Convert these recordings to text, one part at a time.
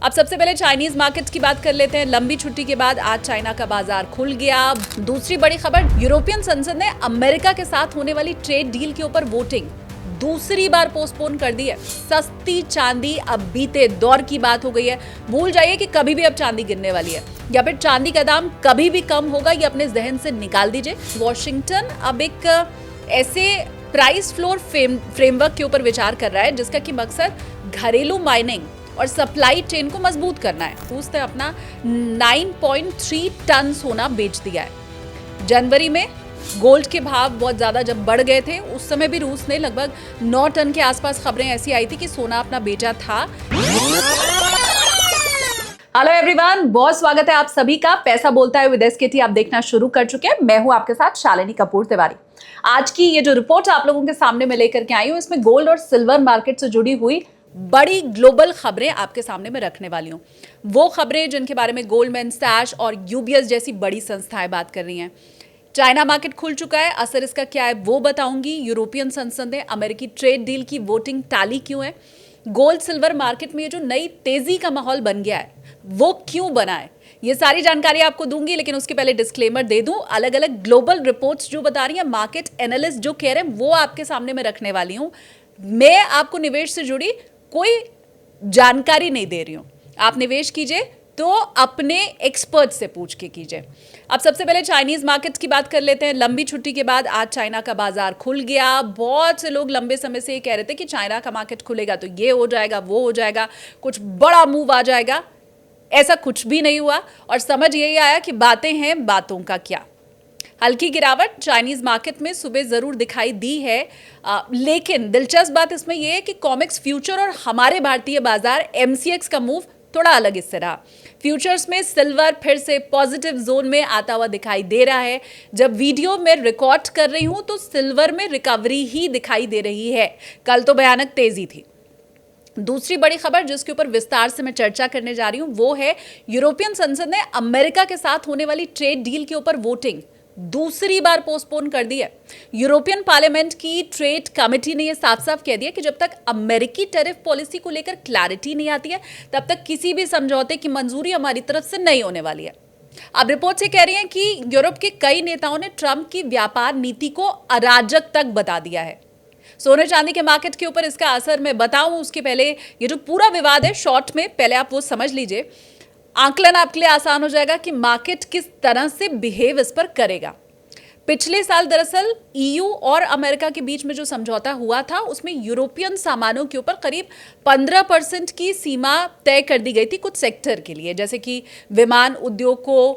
अब सबसे पहले चाइनीज मार्केट की बात कर लेते हैं। लंबी छुट्टी के बाद आज चाइना का बाजार खुल गया। दूसरी बड़ी खबर, यूरोपियन संसद ने अमेरिका के साथ होने वाली ट्रेड डील के ऊपर वोटिंग दूसरी बार पोस्टपोन कर दी है। सस्ती चांदी अब बीते दौर की बात हो गई है। भूल जाइए कि कभी भी अब चांदी गिरने वाली है या फिर चांदी का दाम कभी भी कम होगा, ये अपने जहन से निकाल दीजिए। वॉशिंगटन अब एक ऐसे प्राइस फ्लोर फ्रेमवर्क के ऊपर विचार कर रहा है जिसका की मकसद घरेलू माइनिंग और सप्लाई चेन को मजबूत करना है। रूस ने अपना 9.3 टन सोना बेच दिया है। जनवरी में गोल्ड के भाव बहुत ज्यादा जब बढ़ गए थे, उस समय भी रूस ने लगभग 9 टन के आसपास खबरें ऐसी आई थी कि सोना अपना बेचा था। हेलो एवरीवन, बहुत स्वागत है आप सभी का। पैसा बोलता है विद एसकेटी आप देखना शुरू कर चुके हैं। मैं हूं आपके साथ शालिनी कपूर तिवारी। आज की ये जो रिपोर्ट आप लोगों के सामने मैं लेकर के आई हूं, इसमें गोल्ड और सिल्वर मार्केट से जुड़ी हुई बड़ी ग्लोबल खबरें आपके सामने में रखने वाली हूं। वो खबरें जिनके बारे में गोल्डमैन सैच और यूबीएस जैसी बड़ी संस्थाएं बात कर रही हैं। चाइना मार्केट खुल चुका है, असर इसका क्या है वो बताऊंगी। यूरोपियन संसद ने अमेरिकी ट्रेड डील की वोटिंग टाली क्यों है। गोल्ड सिल्वर मार्केट में ये जो नई तेजी का माहौल बन गया है वो क्यों बना है, ये सारी जानकारी आपको दूंगी। लेकिन उसके पहले डिस्क्लेमर दे दूं, अलग अलग ग्लोबल रिपोर्ट्स जो बता रही हैं, मार्केट एनालिस्ट जो कह रहे हैं, वो आपके सामने में रखने वाली हूं। मैं आपको निवेश से जुड़ी कोई जानकारी नहीं दे रही हूं। आप निवेश कीजिए तो अपने एक्सपर्ट से पूछ के कीजिए। अब सबसे पहले चाइनीज मार्केट की बात कर लेते हैं। लंबी छुट्टी के बाद आज चाइना का बाजार खुल गया। बहुत से लोग लंबे समय से ये कह रहे थे कि चाइना का मार्केट खुलेगा तो ये हो जाएगा, वो हो जाएगा, कुछ बड़ा मूव आ जाएगा। ऐसा कुछ भी नहीं हुआ और समझ यही आया कि बातें हैं, बातों का क्या। हल्की गिरावट चाइनीज मार्केट में सुबह जरूर दिखाई दी है, लेकिन दिलचस्प बात इसमें यह है कि कॉमेक्स फ्यूचर और हमारे भारतीय बाजार एमसीएक्स का मूव थोड़ा अलग इससे रहा। फ्यूचर्स में सिल्वर फिर से पॉजिटिव जोन में आता हुआ दिखाई दे रहा है। जब वीडियो में रिकॉर्ड कर रही हूं तो सिल्वर में रिकवरी ही दिखाई दे रही है। कल तो भयानक तेजी थी। दूसरी बड़ी खबर जिसके ऊपर विस्तार से मैं चर्चा करने जा रही हूं वो है यूरोपियन संसद ने अमेरिका के साथ होने वाली ट्रेड डील के ऊपर वोटिंग दूसरी बार पोस्टपोन कर दी है। यूरोपियन पार्लियामेंट की ट्रेड कमेटी ने यह साफ साफ कह दिया कि जब तक अमेरिकी टैरिफ पॉलिसी को लेकर क्लैरिटी नहीं आती है तब तक किसी भी समझौते की मंजूरी हमारी तरफ से नहीं होने वाली है। अब रिपोर्ट से कह रही हैं कि यूरोप के कई नेताओं ने ट्रंप की व्यापार नीति को अराजक तक बता दिया है। सोने चांदी के मार्केट के ऊपर इसका असर मैं बताऊं उसके पहले ये जो पूरा विवाद है शॉर्ट में पहले आप वो समझ लीजिए। आंकलन आपके लिए आसान हो जाएगा कि मार्केट किस तरह से बिहेव इस पर करेगा। पिछले साल दरअसल ईयू और अमेरिका के बीच में जो समझौता हुआ था उसमें यूरोपियन सामानों के ऊपर करीब 15% की सीमा तय कर दी गई थी कुछ सेक्टर के लिए, जैसे कि विमान उद्योग को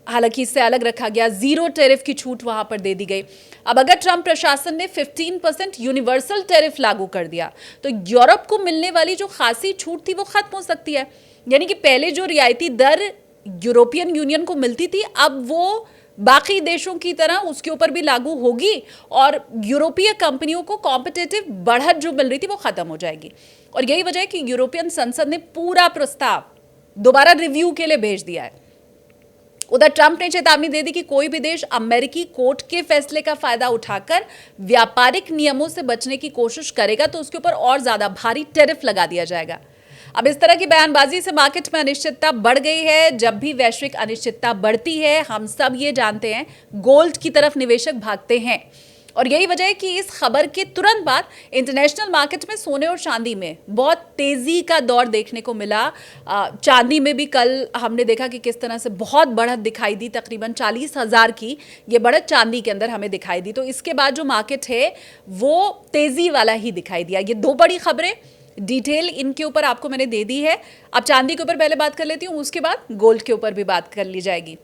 हालांकि इससे अलग रखा गया। जीरो टैरिफ की छूट वहां पर दे दी गई। अब अगर ट्रंप प्रशासन ने 15% यूनिवर्सल टैरिफ लागू कर दिया तो यूरोप को मिलने वाली जो खासी छूट थी वो खत्म हो सकती है। यानी कि पहले जो रियायती दर यूरोपियन यूनियन को मिलती थी अब वो बाकी देशों की तरह उसके ऊपर भी लागू होगी और यूरोपीय कंपनियों को कॉम्पिटिटिव बढ़त जो मिल रही थी वो खत्म हो जाएगी। और यही वजह है कि यूरोपियन संसद ने पूरा प्रस्ताव दोबारा रिव्यू के लिए भेज दिया है। उधर ट्रंप ने चेतावनी दे दी कि कोई भी देश अमेरिकी कोर्ट के फैसले का फायदा उठाकर व्यापारिक नियमों से बचने की कोशिश करेगा तो उसके ऊपर और ज्यादा भारी टैरिफ लगा दिया जाएगा। अब इस तरह की बयानबाजी से मार्केट में अनिश्चितता बढ़ गई है। जब भी वैश्विक अनिश्चितता बढ़ती है हम सब ये जानते हैं गोल्ड की तरफ निवेशक भागते हैं और यही वजह है कि इस खबर के तुरंत बाद इंटरनेशनल मार्केट में सोने और चांदी में बहुत तेजी का दौर देखने को मिला। चांदी में भी कल हमने देखा कि किस तरह से बहुत बढ़त दिखाई दी, तकरीबन 40,000 की ये बढ़त चांदी के अंदर हमें दिखाई दी। तो इसके बाद जो मार्केट है वो तेजी वाला ही दिखाई दिया। ये दो बड़ी खबरें, डिटेल इनके ऊपर आपको मैंने दे दी है। अब चांदी के ऊपर पहले बात कर लेती हूँ, उसके बाद गोल्ड के ऊपर भी बात कर ली जाएगी।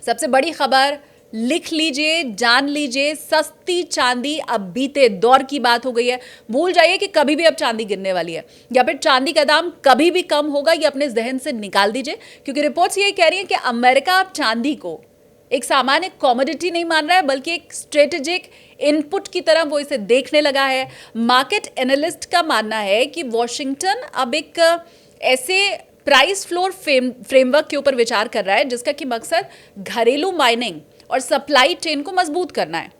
सबसे बड़ी खबर लिख लीजिए, जान लीजिए, सस्ती चांदी अब बीते दौर की बात हो गई है। भूल जाइए कि कभी भी अब चांदी गिरने वाली है या फिर चांदी का दाम कभी भी कम होगा, ये अपने जहन से निकाल दीजिए। क्योंकि रिपोर्ट्स यही कह रही हैं कि अमेरिका अब चांदी को एक सामान्य कॉमोडिटी नहीं मान रहा है बल्कि एक स्ट्रेटेजिक इनपुट की तरह वो इसे देखने लगा है। मार्केट एनालिस्ट का मानना है कि वॉशिंगटन अब एक ऐसे प्राइस फ्लोर फ्रेमवर्क के ऊपर विचार कर रहा है जिसका कि मकसद घरेलू माइनिंग और सप्लाई चेन को मजबूत करना है।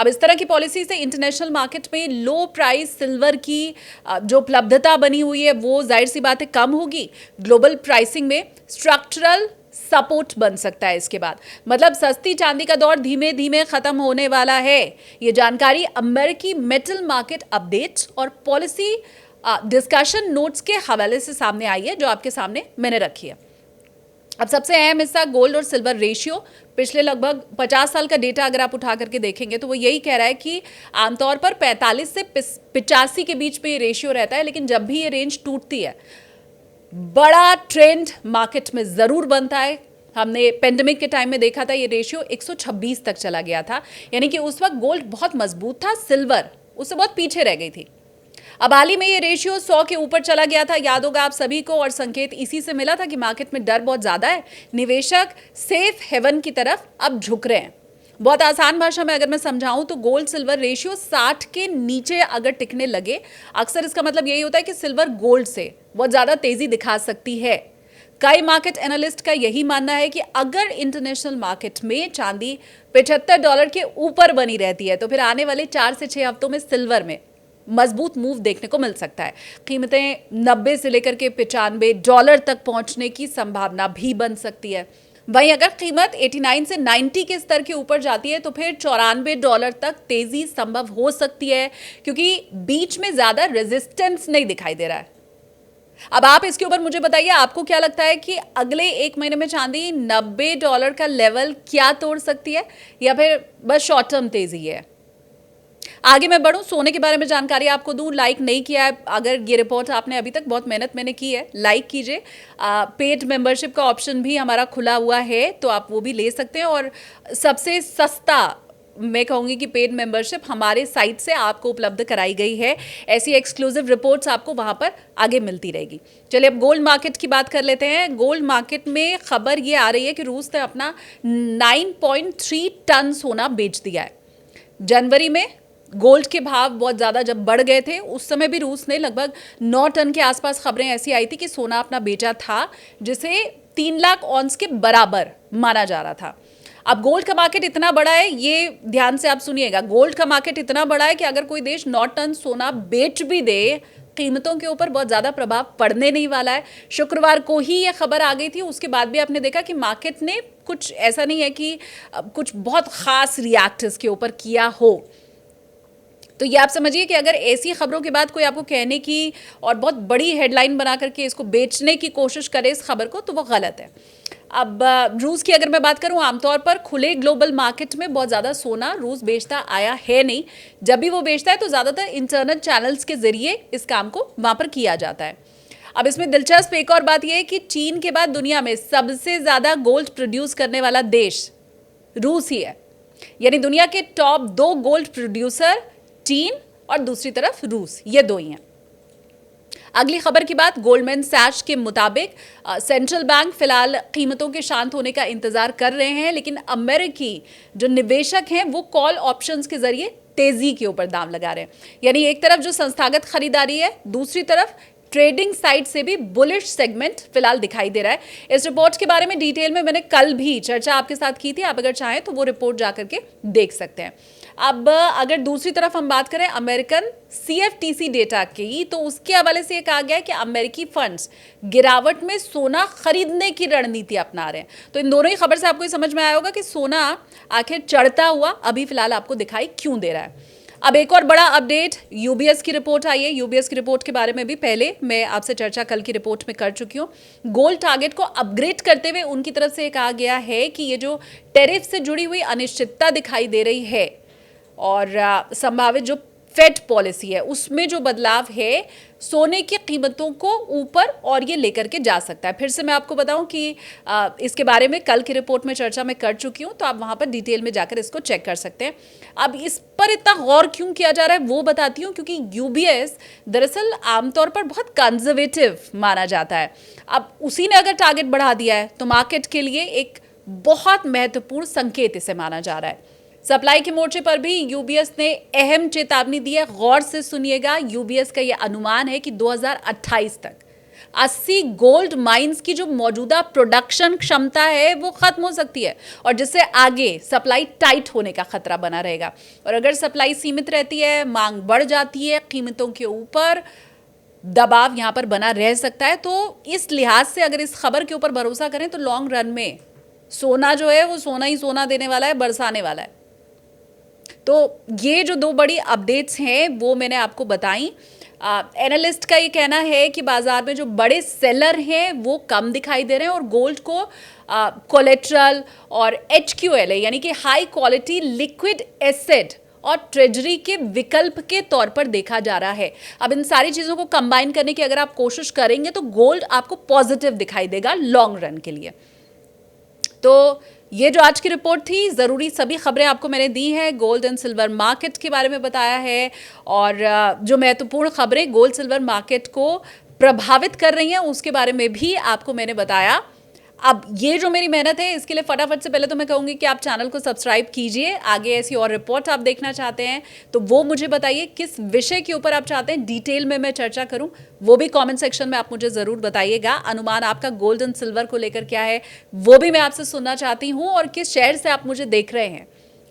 अब इस तरह की पॉलिसी से इंटरनेशनल मार्केट में लो प्राइस सिल्वर की जो उपलब्धता बनी हुई है वो जाहिर सी बात है कम होगी। ग्लोबल प्राइसिंग में स्ट्रक्चरल सपोर्ट बन सकता है इसके बाद, मतलब सस्ती चांदी का दौर धीमे धीमे खत्म होने वाला है। ये जानकारी अमेरिकी मेटल मार्केट अपडेट्स और पॉलिसी डिस्कशन नोट्स के हवाले से सामने आई है, जो आपके सामने मैंने रखी है। अब सबसे अहम हिस्सा गोल्ड और सिल्वर रेशियो, पिछले लगभग 50 साल का डेटा अगर आप उठा करके देखेंगे तो वो यही कह रहा है कि आमतौर पर 45 से 85 के बीच में ये रेशियो रहता है, लेकिन जब भी ये रेंज टूटती है बड़ा ट्रेंड मार्केट में जरूर बनता है। हमने पेंडेमिक के टाइम में देखा था ये रेशियो 126 तक चला गया था, यानी कि उस वक्त गोल्ड बहुत मजबूत था, सिल्वर उससे बहुत पीछे रह गई थी। अब हाल ही में ये रेशियो 100 के ऊपर चला गया था, याद होगा आप सभी को, और संकेत इसी से मिला था कि मार्केट में डर बहुत ज्यादा है, निवेशक सेफ हेवन की तरफ अब झुक रहे हैं। बहुत आसान भाषा में अगर मैं समझाऊं तो गोल्ड सिल्वर रेशियो 60 के नीचे अगर टिकने लगे, अक्सर इसका मतलब यही होता है कि सिल्वर गोल्ड से बहुत ज्यादा तेजी दिखा सकती है। कई मार्केट एनालिस्ट का यही मानना है कि अगर इंटरनेशनल मार्केट में चांदी $75 के ऊपर बनी रहती है तो फिर आने वाले 4 से 6 हफ्तों में सिल्वर में मजबूत मूव देखने को मिल सकता है। कीमतें 90 से लेकर के $95 तक पहुंचने की संभावना भी बन सकती है। वहीं अगर कीमत 89 से 90 के स्तर के ऊपर जाती है तो फिर $94 तक तेजी संभव हो सकती है, क्योंकि बीच में ज्यादा रेजिस्टेंस नहीं दिखाई दे रहा है। अब आप इसके ऊपर मुझे बताइए, आपको क्या लगता है कि अगले एक महीने में चांदी $90 का लेवल क्या तोड़ सकती है, या फिर बस शॉर्ट टर्म तेजी है? आगे मैं बढ़ूं, सोने के बारे में जानकारी आपको दूं। लाइक नहीं किया है अगर ये रिपोर्ट आपने अभी तक, बहुत मेहनत मैंने की है, लाइक कीजिए। पेड मेंबरशिप का ऑप्शन भी हमारा खुला हुआ है तो आप वो भी ले सकते हैं, और सबसे सस्ता मैं कहूंगी कि पेड मेंबरशिप हमारे साइट से आपको उपलब्ध कराई गई है। ऐसी एक्सक्लूसिव रिपोर्ट्स आपको वहां पर आगे मिलती रहेगी। चलिए अब गोल्ड मार्केट की बात कर लेते हैं। गोल्ड मार्केट में खबर ये आ रही है कि रूस ने अपना 9.3 टन सोना बेच दिया है। जनवरी में गोल्ड के भाव बहुत ज़्यादा जब बढ़ गए थे उस समय भी रूस ने लगभग 9 टन के आसपास खबरें ऐसी आई थी कि सोना अपना बेचा था, जिसे 3 लाख ऑन्स के बराबर माना जा रहा था। अब गोल्ड का मार्केट इतना बड़ा है, ये ध्यान से आप सुनिएगा, गोल्ड का मार्केट इतना बड़ा है कि अगर कोई देश 9 टन सोना बेच भी दे, कीमतों के ऊपर बहुत ज़्यादा प्रभाव पड़ने नहीं वाला है। शुक्रवार को ही ये खबर आ गई थी, उसके बाद भी आपने देखा कि मार्केट ने कुछ ऐसा नहीं है कि कुछ बहुत खास रिएक्ट इसके ऊपर किया हो। तो ये आप समझिए कि अगर ऐसी खबरों के बाद कोई आपको कहने की और बहुत बड़ी हेडलाइन बना करके इसको बेचने की कोशिश करे इस खबर को, तो वो गलत है। अब रूस की अगर मैं बात करूं, आमतौर पर खुले ग्लोबल मार्केट में बहुत ज़्यादा सोना रूस बेचता आया है नहीं। जब भी वो बेचता है तो ज़्यादातर इंटरनल चैनल्स के जरिए इस काम को वहाँ पर किया जाता है। अब इसमें दिलचस्प एक और बात यह है कि चीन के बाद दुनिया में सबसे ज़्यादा गोल्ड प्रोड्यूस करने वाला देश रूस ही है, यानी दुनिया के टॉप 2 गोल्ड प्रोड्यूसर चीन और दूसरी तरफ रूस, ये 2 ही हैं। अगली खबर की बात, गोल्डमैन सैच के मुताबिक सेंट्रल बैंक फिलहाल कीमतों के शांत होने का इंतजार कर रहे हैं, लेकिन अमेरिकी जो निवेशक हैं वो कॉल ऑप्शंस के जरिए तेजी के ऊपर दाम लगा रहे हैं। यानी एक तरफ जो संस्थागत खरीदारी है, दूसरी तरफ ट्रेडिंग साइड से भी बुलिश सेगमेंट फिलहाल दिखाई दे रहा है। इस रिपोर्ट के बारे में डिटेल में मैंने कल भी चर्चा आपके साथ की थी, आप अगर चाहें तो वो रिपोर्ट जाकर के देख सकते हैं। अब अगर दूसरी तरफ हम बात करें अमेरिकन CFTC डेटा की, तो उसके हवाले से ये कहा गया है कि अमेरिकी फंड्स गिरावट में सोना खरीदने की रणनीति अपना रहे हैं। तो इन दोनों ही खबर से आपको समझ में आया होगा कि सोना आखिर चढ़ता हुआ अभी फिलहाल आपको दिखाई क्यों दे रहा है। अब एक और बड़ा अपडेट, UBS की रिपोर्ट आई है। UBS की रिपोर्ट के बारे में भी पहले मैं आपसे चर्चा कल की रिपोर्ट में कर चुकी हूँ। गोल्ड टारगेट को अपग्रेड करते हुए उनकी तरफ से कहा गया है कि ये जो टैरिफ से जुड़ी हुई अनिश्चितता दिखाई दे रही है और संभावित जो फेड पॉलिसी है उसमें जो बदलाव है, सोने की कीमतों को ऊपर और ये लेकर के जा सकता है। फिर से मैं आपको बताऊं कि इसके बारे में कल की रिपोर्ट में चर्चा मैं कर चुकी हूं, तो आप वहां पर डिटेल में जाकर इसको चेक कर सकते हैं। अब इस पर इतना गौर क्यों किया जा रहा है वो बताती हूं, क्योंकि UBS दरअसल आमतौर पर बहुत कंजर्वेटिव माना जाता है। अब उसी ने अगर टारगेट बढ़ा दिया है तो मार्केट के लिए एक बहुत महत्वपूर्ण संकेत इसे माना जा रहा है। सप्लाई के मोर्चे पर भी UBS ने अहम चेतावनी दी है। गौर से सुनिएगा, UBS का यह अनुमान है कि 2028 तक 80 गोल्ड माइंस की जो मौजूदा प्रोडक्शन क्षमता है वो खत्म हो सकती है, और जिससे आगे सप्लाई टाइट होने का खतरा बना रहेगा। और अगर सप्लाई सीमित रहती है, मांग बढ़ जाती है, कीमतों के ऊपर दबाव यहां पर बना रह सकता है। तो इस लिहाज से अगर इस खबर के ऊपर भरोसा करें तो लॉन्ग रन में सोना जो है वो सोना ही सोना देने वाला है, बरसाने वाला है। तो ये जो दो बड़ी अपडेट्स हैं वो मैंने आपको बताई। एनालिस्ट का ये कहना है कि बाजार में जो बड़े सेलर हैं वो कम दिखाई दे रहे हैं और गोल्ड को कोलेट्रल और HQLA यानी कि हाई क्वालिटी लिक्विड एसेट और ट्रेजरी के विकल्प के तौर पर देखा जा रहा है। अब इन सारी चीज़ों को कंबाइन करने की अगर आप कोशिश करेंगे तो गोल्ड आपको पॉजिटिव दिखाई देगा लॉन्ग रन के लिए। तो ये जो आज की रिपोर्ट थी, ज़रूरी सभी खबरें आपको मैंने दी हैं, गोल्ड एंड सिल्वर मार्केट के बारे में बताया है, और जो महत्वपूर्ण खबरें गोल्ड सिल्वर मार्केट को प्रभावित कर रही हैं उसके बारे में भी आपको मैंने बताया। अब ये जो मेरी मेहनत है इसके लिए फटाफट से पहले तो मैं कहूँगी कि आप चैनल को सब्सक्राइब कीजिए। आगे ऐसी और रिपोर्ट आप देखना चाहते हैं तो वो मुझे बताइए, किस विषय के ऊपर आप चाहते हैं डिटेल में मैं चर्चा करूं, वो भी कमेंट सेक्शन में आप मुझे ज़रूर बताइएगा। अनुमान आपका गोल्ड एंड सिल्वर को लेकर क्या है वो भी मैं आपसे सुनना चाहती हूँ, और किस शहर से आप मुझे देख रहे हैं।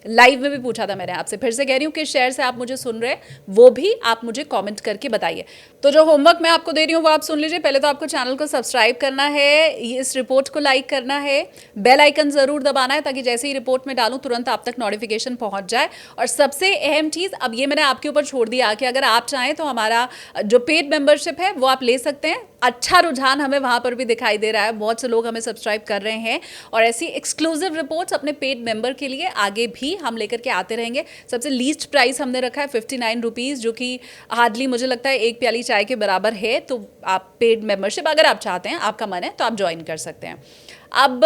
लाइव में भी पूछा था मैंने आपसे, फिर से कह रही हूँ कि शहर से आप मुझे सुन रहे हैं वो भी आप मुझे कमेंट करके बताइए। तो जो होमवर्क मैं आपको दे रही हूँ वो आप सुन लीजिए। पहले तो आपको चैनल को सब्सक्राइब करना है, इस रिपोर्ट को लाइक करना है, बेल आइकन जरूर दबाना है ताकि जैसे ही रिपोर्ट में डालूं तुरंत आप तक नोटिफिकेशन पहुंच जाए। और सबसे अहम चीज़, अब ये मैंने आपके ऊपर छोड़ दिया कि अगर आप चाहें तो हमारा जो पेड मेंबरशिप है वो आप ले सकते हैं। अच्छा रुझान हमें वहाँ पर भी दिखाई दे रहा है, बहुत से लोग हमें सब्सक्राइब कर रहे हैं, और ऐसी एक्सक्लूसिव रिपोर्ट्स अपने पेड मेंबर के लिए आगे भी हम लेकर के आते रहेंगे। सबसे लीस्ट प्राइस हमने रखा है 59 रुपीज़, जो कि हार्डली मुझे लगता है एक प्याली चाय के बराबर है। तो आप पेड मेंबरशिप अगर आप चाहते हैं, आपका मन है तो आप ज्वाइन कर सकते हैं। अब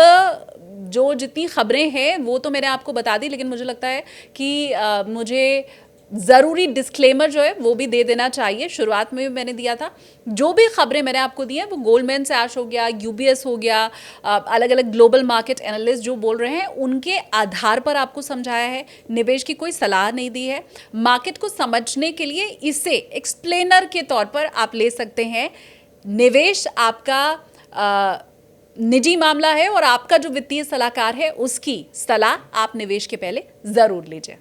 जो जितनी खबरें हैं वो तो मैंने आपको बता दी, लेकिन मुझे लगता है कि मुझे ज़रूरी डिस्क्लेमर जो है वो भी दे देना चाहिए। शुरुआत में भी मैंने दिया था, जो भी खबरें मैंने आपको दी हैं वो गोल्डमैन सैश हो गया, UBS हो गया, अलग अलग ग्लोबल मार्केट एनालिस्ट जो बोल रहे हैं उनके आधार पर आपको समझाया है, निवेश की कोई सलाह नहीं दी है। मार्केट को समझने के लिए इसे एक्सप्लेनर के तौर पर आप ले सकते हैं। निवेश आपका निजी मामला है और आपका जो वित्तीय सलाहकार है उसकी सलाह आप निवेश के पहले ज़रूर लीजिए।